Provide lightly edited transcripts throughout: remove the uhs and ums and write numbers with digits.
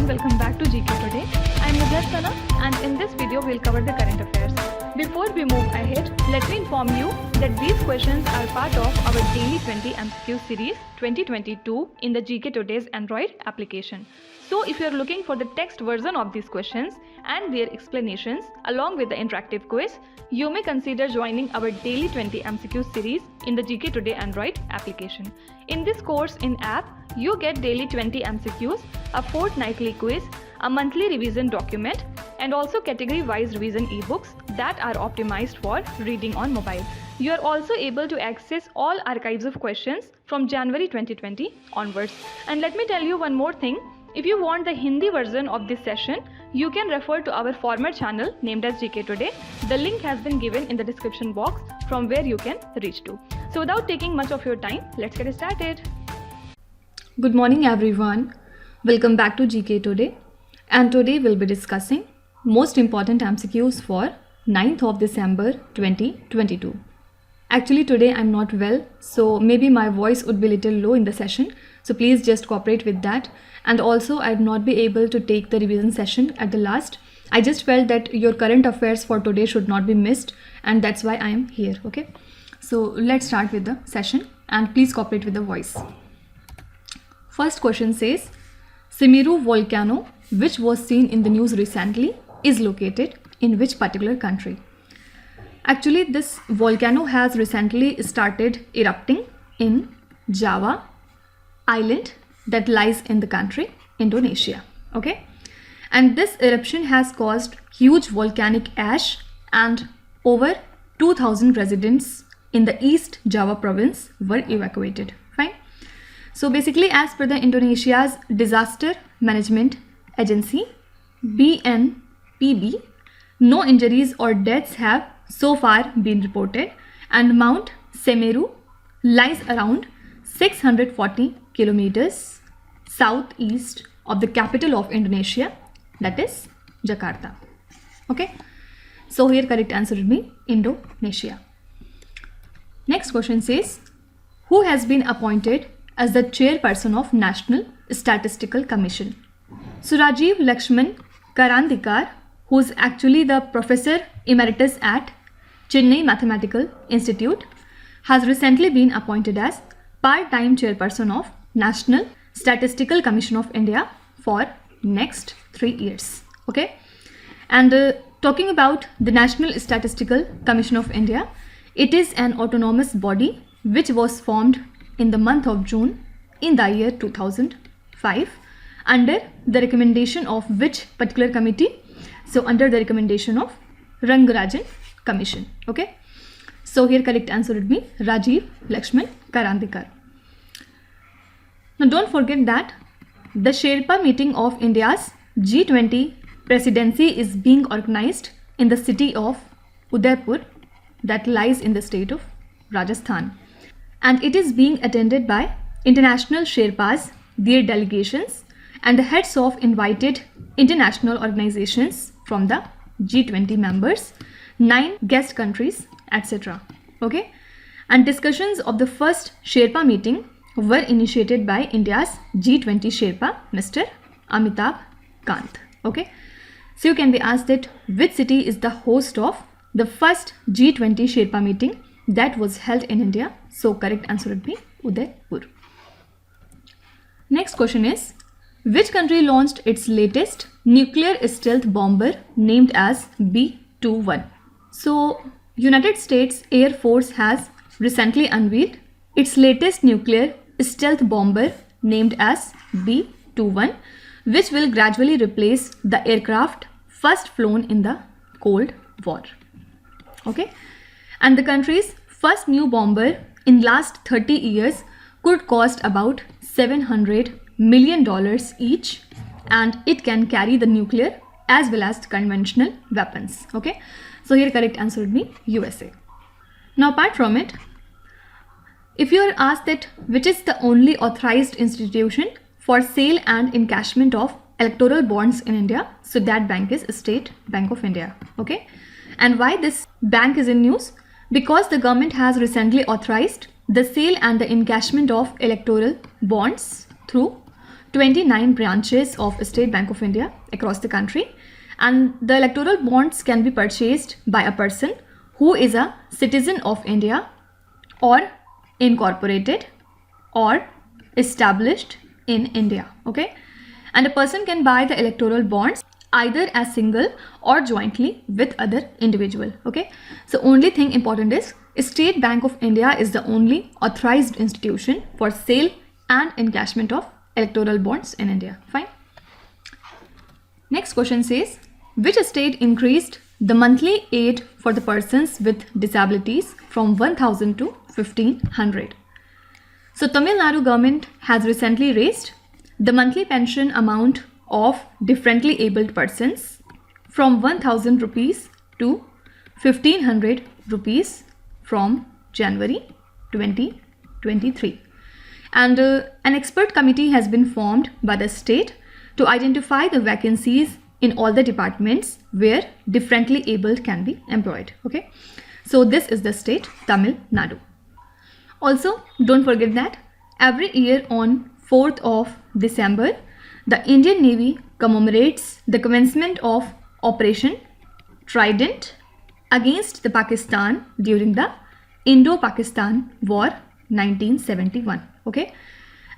and welcome back to GK Today. I am Sana and in this video we'll cover the current affairs. Before we move ahead, let me inform you that these questions are part of our daily 20 MCQ series 2022 in the GK Today's Android application. So if you are looking for the text version of these questions and their explanations along with the interactive quiz, you may consider joining our daily 20 MCQ series in the GK Today Android application. In this course in app, you get daily 20 MCQs, a fortnightly quiz, a monthly revision document, and also category-wise revision e-books that are optimized for reading on mobile. You are also able to access all archives of questions from January 2020 onwards. And let me tell you one more thing. If you want the Hindi version of this session, you can refer to our former channel named as GK Today. The link has been given in the description box from where you can reach to. So without taking much of your time, let's get started. Good morning everyone. Welcome back to GK Today. And today we'll be discussing most important MCQs for 9th of December 2022. Actually today I'm not well, so maybe my voice would be a little low in the session. So please just cooperate with that. And also I'd not be able to take the revision session at the last. I just felt that your current affairs for today should not be missed, and that's why I am here. Okay. So let's start with the session and please cooperate with the voice. First question says, Semeru volcano, which was seen in the news recently, is located in which particular country? Actually, this volcano has recently started erupting in Java island that lies in the country Indonesia. Okay, and this eruption has caused huge volcanic ash and over 2,000 residents in the East Java province were evacuated. Fine. So basically, as per the Indonesia's disaster management agency BNPB, no injuries or deaths have so far been reported, and Mount Semeru lies around 640 kilometers southeast of the capital of Indonesia, that is Jakarta. Okay, so here correct answer will be Indonesia. Next question says, who has been appointed as the chairperson of National Statistical Commission? So Rajiv Lakshman Karandikar, who is actually the Professor Emeritus at Chennai Mathematical Institute, has recently been appointed as part-time chairperson of National Statistical Commission of India for next 3 years. Okay, and talking about the National Statistical Commission of India, it is an autonomous body which was formed in the month of June in the year 2005 under the recommendation of which particular committee? So under the recommendation of Rangarajan Commission. Okay, so here correct answer would be Rajiv Lakshman Karandikar. Now don't forget that the Sherpa meeting of India's G20 presidency is being organized in the city of Udaipur that lies in the state of Rajasthan, and it is being attended by international Sherpas, their delegations, and the heads of invited international organizations from the G20 members, 9 guest countries, etc. Okay, and discussions of the first Sherpa meeting were initiated by India's G20 Sherpa, Mr. Amitabh Kant. Okay, so you can be asked that which city is the host of the first G20 Sherpa meeting that was held in India? So correct answer would be Udaipur. Next question is, which country launched its latest nuclear stealth bomber named as B-21? So United States Air Force has recently unveiled its latest nuclear stealth bomber named as B-21, which will gradually replace the aircraft first flown in the Cold War. Okay, and the country's first new bomber in last 30 years could cost about $700 million each, and it can carry the nuclear as well as conventional weapons. Okay, so here correct answer would be USA. Now apart from it, if you are asked that which is the only authorized institution for sale and encashment of electoral bonds in India, so that bank is State Bank of India. Okay, and why this bank is in news? Because the government has recently authorized the sale and the encashment of electoral bonds through 29 branches of State Bank of India across the country, and the electoral bonds can be purchased by a person who is a citizen of India or incorporated or established in India. Okay, and a person can buy the electoral bonds either as single or jointly with other individual. Okay, so only thing important is State Bank of India is the only authorized institution for sale and encashment of electoral bonds in India. Fine. Next question says, which state increased the monthly aid for the persons with disabilities from 1000 to 1500? So Tamil Nadu government has recently raised the monthly pension amount of differently abled persons from 1000 rupees to 1500 rupees from January 2023. And an expert committee has been formed by the state to identify the vacancies in all the departments where differently abled can be employed. Okay, so this is the state Tamil Nadu. Also, don't forget that every year on 4th of December, the Indian Navy commemorates the commencement of Operation Trident against the Pakistan during the Indo-Pakistan War 1971. Okay,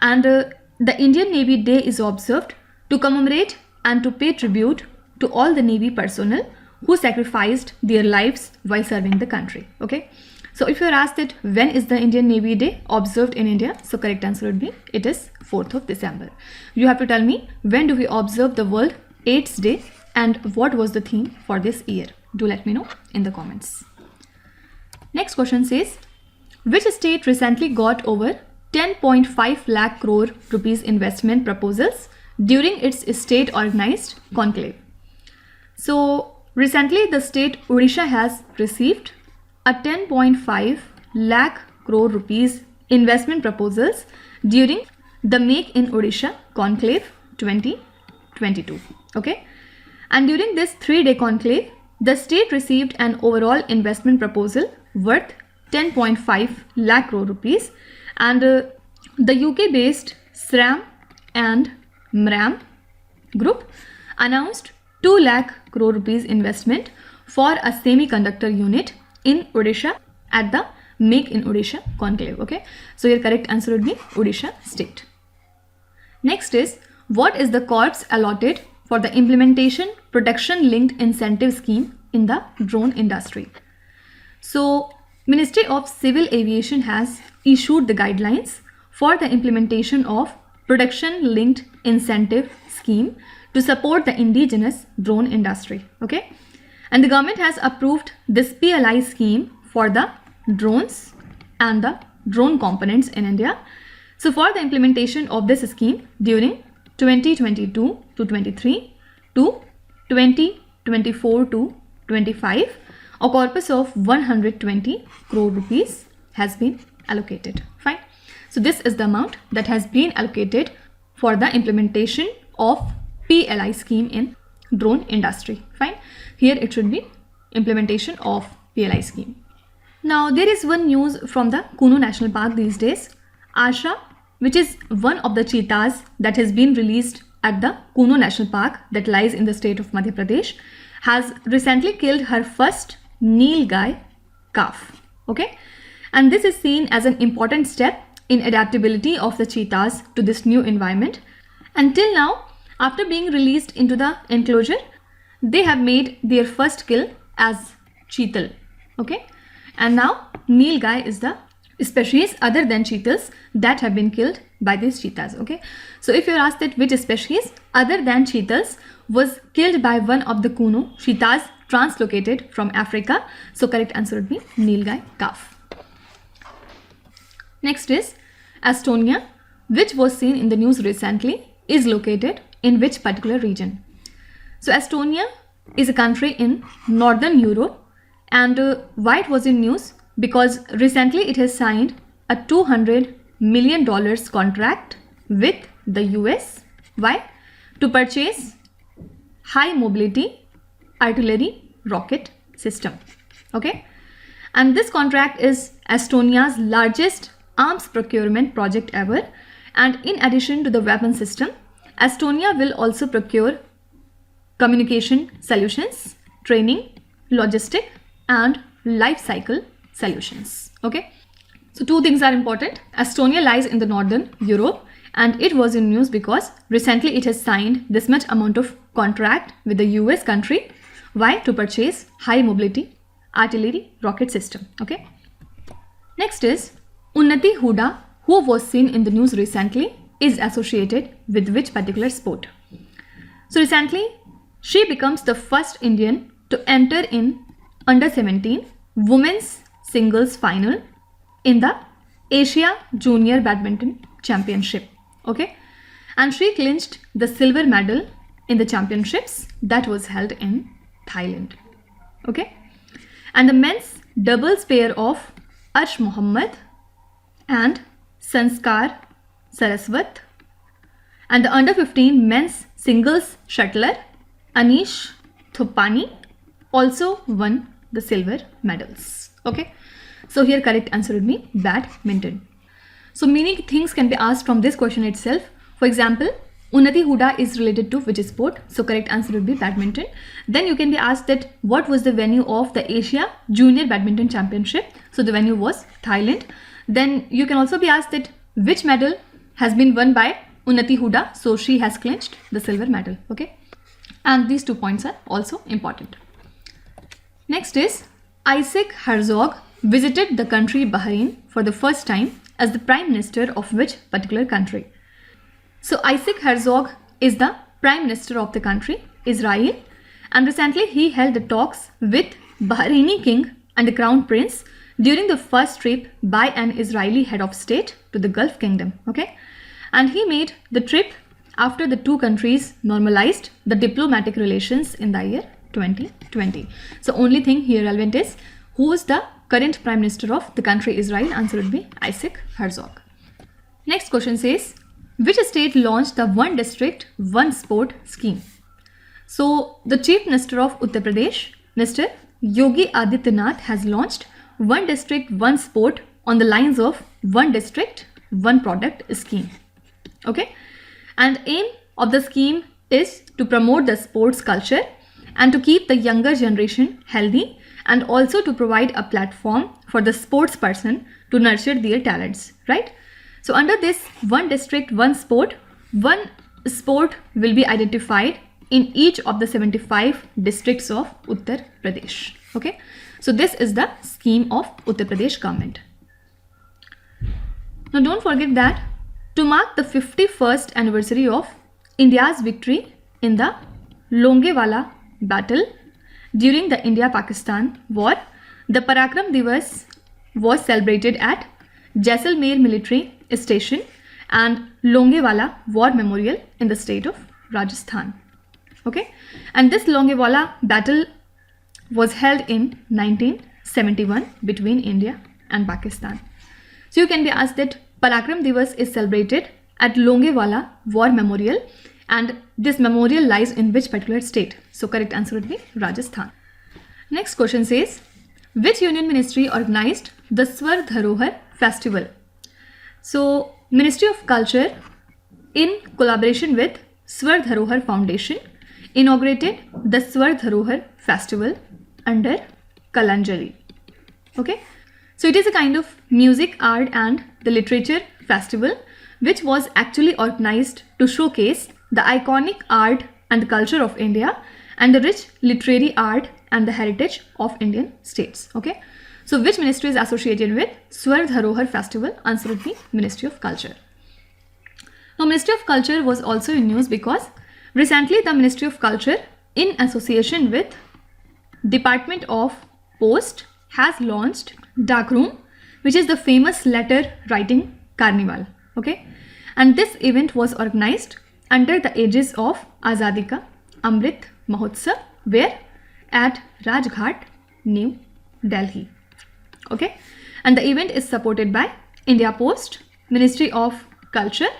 and the Indian Navy Day is observed to commemorate and to pay tribute to all the Navy personnel who sacrificed their lives while serving the country. Okay, so if you are asked that when is the Indian Navy Day observed in India, so correct answer would be it is 4th of December. You have to tell me when do we observe the World AIDS Day and what was the theme for this year. Do let me know in the comments. Next question says, which state recently got over 10.5 lakh crore rupees investment proposals during its state organized conclave? So recently the state Odisha has received a 10.5 lakh crore rupees investment proposals during the Make in Odisha conclave 2022. Okay, and during this 3-day conclave, the state received an overall investment proposal worth 10.5 lakh crore rupees, and the UK based SRAM and MRAM group announced 2 lakh crore rupees investment for a semiconductor unit in Odisha at the Make in Odisha conclave. Okay, so your correct answer would be Odisha state. Next is, what is the corpus allotted for the implementation production linked incentive scheme in the drone industry? So Ministry of Civil Aviation has issued the guidelines for the implementation of production linked incentive scheme to support the indigenous drone industry. Okay, and the government has approved this PLI scheme for the drones and the drone components in India. So for the implementation of this scheme during 2022 to 23 to 2024 to 25, a corpus of 120 crore rupees has been allocated. Fine. So this is the amount that has been allocated for the implementation of PLI scheme in drone industry. Fine. Here it should be implementation of PLI scheme. Now there is one news from the Kuno National Park these days. Asha, which is one of the cheetahs that has been released at the Kuno National Park that lies in the state of Madhya Pradesh, has recently killed her first Nilgai calf. Okay, and this is seen as an important step in adaptability of the cheetahs to this new environment. Until now, after being released into the enclosure, they have made their first kill as cheetal. Okay, and now Nilgai is the species other than cheetahs that have been killed by these cheetahs. Okay, so if you're asked that which species other than cheetahs was killed by one of the Kuno cheetahs translocated from Africa, so correct answer would be Nilgai calf. Next is Estonia, which was seen in the news recently, is located in which particular region? So Estonia is a country in Northern Europe, and why it was in news? Because recently it has signed a $200 million contract with the US. Why? To purchase high mobility artillery rocket system. Okay, and this contract is Estonia's largest arms procurement project ever, and in addition to the weapon system, Estonia will also procure communication solutions, training, logistic and life cycle solutions. Okay. So two things are important. Estonia lies in the northern Europe and it was in news because recently it has signed this much amount of contract with the US country. Why? To purchase high mobility artillery rocket system. Okay. Next is Unnati Huda, who was seen in the news recently, is associated with which particular sport? So recently she becomes the first Indian to enter in under 17 women's singles final in the Asia Junior Badminton Championship. Okay, and she clinched the silver medal in the championships that was held in Thailand. Okay, and the men's doubles pair of Arsh Mohammed and Sanskar Saraswat and the under 15 men's singles shuttler Anish Thupani also won the silver medals. Okay, so here correct answer would be badminton. So many things can be asked from this question itself. For example, Unnati Huda is related to which sport? So correct answer would be badminton. Then you can be asked that what was the venue of the Asia Junior Badminton Championship? So the venue was Thailand. Then you can also be asked that which medal has been won by Unnati Huda? So she has clinched the silver medal. Okay, and these 2 points are also important. Next is Isaac Herzog visited the country Bahrain for the first time as the Prime Minister of which particular country? So Isaac Herzog is the Prime Minister of the country Israel, and recently he held the talks with Bahraini King and the Crown Prince during the first trip by an Israeli head of state to the Gulf Kingdom. Okay, and he made the trip after the two countries normalized the diplomatic relations in the year 2020. So only thing here relevant is who is the current Prime Minister of the country Israel? Answer would be Isaac Herzog. Next question says, which state launched the One District, One Sport scheme? So the Chief Minister of Uttar Pradesh, Mr. Yogi Adityanath, has launched One District, One Sport on the lines of One District, One Product scheme. Okay, and aim of the scheme is to promote the sports culture and to keep the younger generation healthy, and also to provide a platform for the sports person to nurture their talents, right? So under this One District, One Sport will be identified in each of the 75 districts of Uttar Pradesh. Okay, so this is the scheme of Uttar Pradesh government. Now don't forget that to mark the 51st anniversary of India's victory in the Longewala battle during the India-Pakistan war, the Parakram Divas was celebrated at Jaisalmer Military Station and Longewala War Memorial in the state of Rajasthan. Okay, and this Longewala battle was held in 1971 between India and Pakistan. So you can be asked that Parakram Divas is celebrated at Longewala War Memorial, and this memorial lies in which particular state? So correct answer would be Rajasthan. Next question says, which union ministry organized the Swar Dharohar festival? So Ministry of Culture in collaboration with Swar Dharohar Foundation inaugurated the Swar Dharohar festival under Kalanjali. Okay, so it is a kind of music, art and the literature festival which was actually organized to showcase the iconic art and the culture of India and the rich literary art and the heritage of Indian states. Okay, so which ministry is associated with Swar Dharohar festival? Answer would be Ministry of Culture. Now Ministry of Culture was also in news because recently the Ministry of Culture in association with Department of Post has launched Darkroom, which is the famous letter writing carnival. Okay, and this event was organized under the aegis of Azadi Ka Amrit Mahotsav, where at Rajghat, New Delhi. Okay, and the event is supported by India Post, Ministry of Culture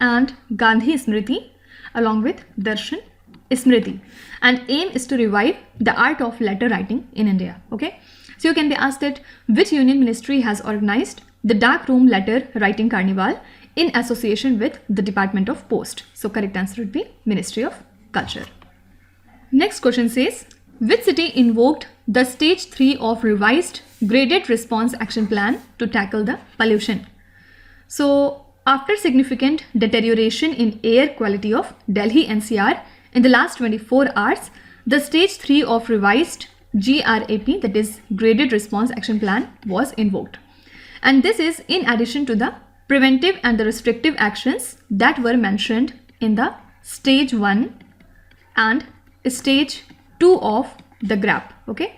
and Gandhi Smriti along with Darshan Smriti, and aim is to revive the art of letter writing in India. Okay, so you can be asked that which union ministry has organized the Dark Room Letter Writing Carnival in association with the Department of Post. So correct answer would be Ministry of Culture. Next question says, which city invoked the stage 3 of revised graded response action plan to tackle the pollution? So after significant deterioration in air quality of Delhi NCR in the last 24 hours, the stage 3 of revised GRAP, that is graded response action plan, was invoked. And this is in addition to the preventive and the restrictive actions that were mentioned in the stage 1 and stage 2 of the GRAP. Okay,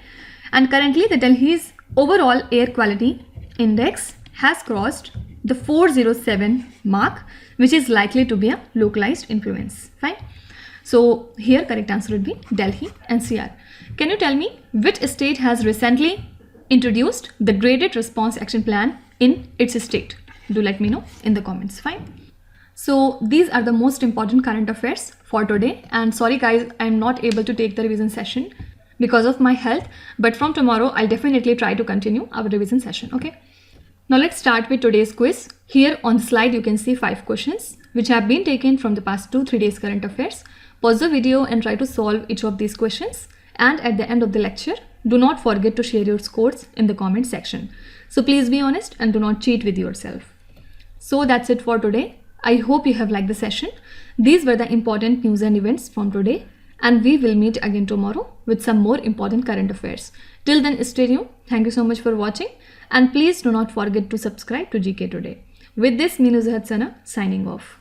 and currently the Delhi's overall air quality index has crossed the 407 mark, which is likely to be a localized influence. Fine. So here correct answer would be Delhi NCR. Can you tell me which state has recently introduced the graded response action plan in its state? Do let me know in the comments. Fine. So these are the most important current affairs for today, and sorry guys, I'm not able to take the revision session because of my health, but from tomorrow I'll definitely try to continue our revision session. Okay, now let's start with today's quiz. Here on the slide you can see 5 questions which have been taken from the past 2-3 days current affairs. Pause the video and try to solve each of these questions, and at the end of the lecture do not forget to share your scores in the comment section. So please be honest and do not cheat with yourself. So that's it for today. I hope you have liked the session. These were the important news and events from today, and we will meet again tomorrow with some more important current affairs. Till then, stay tuned. Thank you so much for watching, and please do not forget to subscribe to GK Today. With this, Meenu Zahat Sana signing off.